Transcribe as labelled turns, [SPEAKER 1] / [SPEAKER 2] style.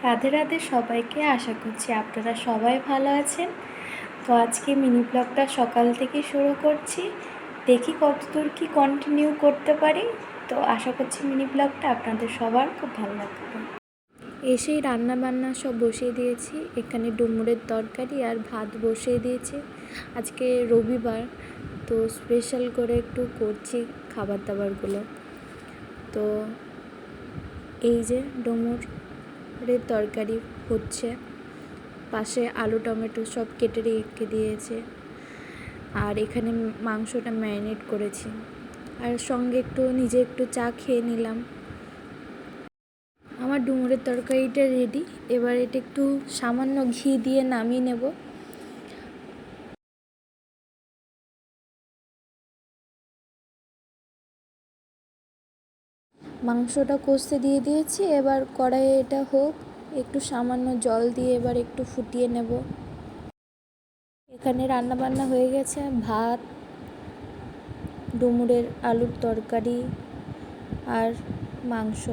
[SPEAKER 1] রাধে রাধে সবাইকে। আশা করছি আপনারা সবাই ভালো আছেন। তো আজকে মিনি ব্লগটা সকাল থেকে শুরু করছি, দেখি কতদূর কি কন্টিনিউ করতে পারি। তো আশা করছি মিনি ব্লগটা আপনাদের সবার খুব ভালো লাগবে। এসেই রান্না বান্না সব বসিয়ে দিয়েছি, এখানে ডুমুরের তরকারি আর ভাত বসিয়ে দিয়েছি। আজকে রবিবার, তো স্পেশাল করে একটু করছি খাবার দাবারগুলো। তো এই যে ডুমুরের তরকারি হচ্ছে, পাশে আলু টমেটো সব কেটে রেখে দিয়েছে, আর এখানে মাংসটা ম্যারিনেট করেছি, আর সঙ্গে নিজে একটু চা খেয়ে নিলাম। আমার ডুমুরের তরকারিটা রেডি। এবার এটা একটু সামান্য ঘি দিয়ে নামিয়ে নেব। মাংসটা কষতে দিয়ে দিয়েছি, এবার কড়াইয়ে এটা হোক, একটু সামান্য জল দিয়ে এবার একটু ফুটিয়ে নেব। এখানে রান্না বান্না হয়ে গেছে, ভাত, ডুমুরের আলুর তরকারি আর মাংস।